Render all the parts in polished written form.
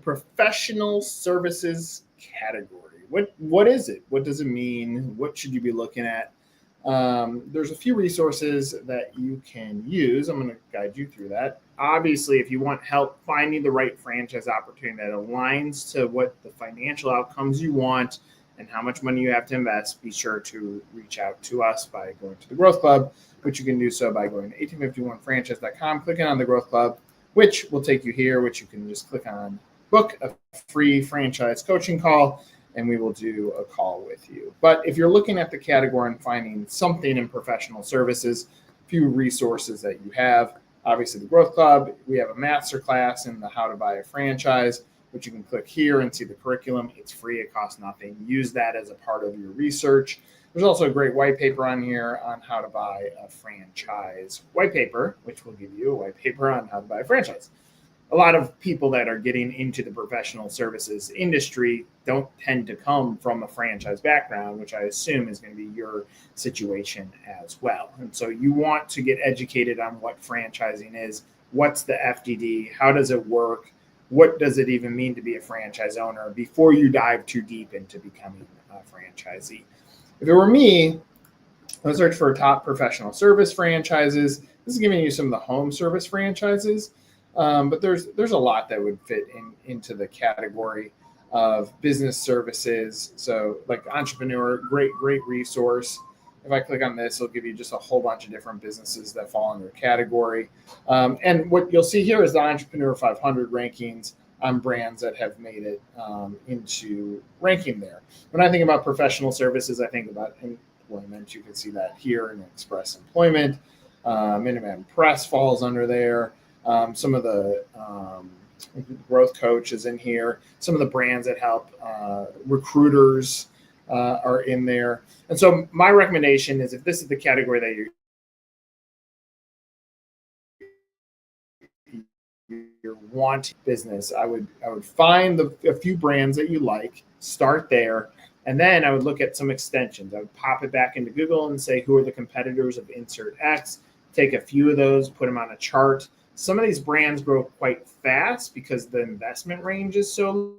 professional services category. What is it? What does it mean? What should you be looking at? There's a few resources that you can use. I'm going to guide you through that. Obviously, if you want help finding the right franchise opportunity that aligns to what the financial outcomes you want and how much money you have to invest, be sure to reach out to us by going to the Growth Club, which you can do so by going to 1851franchise.com, clicking on the Growth Club, which will take you here, which you can just click on book a free franchise coaching call, and we will do a call with you. But if you're looking at the category and finding something in professional services, a few resources that you have, obviously the Growth Club, we have a masterclass in the How to Buy a Franchise, which you can click here and see the curriculum. It's free, it costs nothing. Use that as a part of your research. There's also a great white paper on here on how to buy a franchise white paper, which will give you a white paper on how to buy a franchise. A lot of people that are getting into the professional services industry don't tend to come from a franchise background, which I assume is going to be your situation as well. And so you want to get educated on what franchising is, what's the FDD, how does it work, what does it even mean to be a franchise owner before you dive too deep into becoming a franchisee. If it were me, I would search for top professional service franchises. This is giving you some of the home service franchises. But there's a lot that would fit into the category of business services. So like Entrepreneur, great resource. If I click on this, it'll give you just a whole bunch of different businesses that fall under a category. And what you'll see here is the Entrepreneur 500 rankings on brands that have made it into ranking there. When I think about professional services, I think about employment. You can see that here in Express Employment. Minuteman Press falls under there. Some of the growth coach is in here. Some of the brands that help recruiters are in there. And so my recommendation is if this is the category that you're wanting business, I would find a few brands that you like, start there, and then I would look at some extensions. I would pop it back into Google and say, who are the competitors of insert X? Take a few of those, put them on a chart. Some of these brands grow quite fast because the investment range is so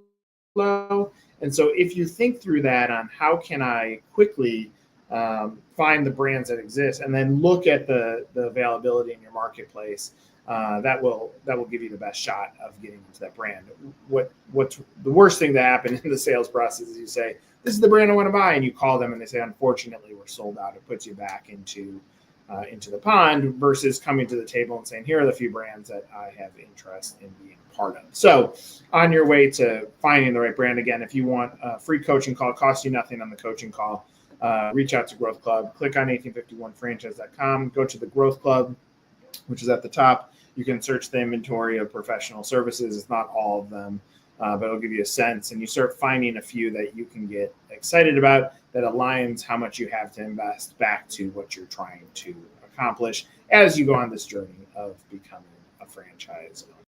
low. And so if you think through that on how can I quickly find the brands that exist and then look at the availability in your marketplace, that will give you the best shot of getting into that brand. What's the worst thing to happen in the sales process is you say, this is the brand I want to buy, and you call them and they say, unfortunately, we're sold out. It puts you back into the pond versus coming to the table and saying, here are the few brands that I have interest in being part of. So on your way to finding the right brand, again, if you want a free coaching call, it costs you nothing on the coaching call, reach out to Growth Club, click on 1851franchise.com, go to the Growth Club, which is at the top. You can search the inventory of professional services. It's not all of them, but it'll give you a sense. And you start finding a few that you can get excited about that aligns how much you have to invest back to what you're trying to accomplish as you go on this journey of becoming a franchise owner.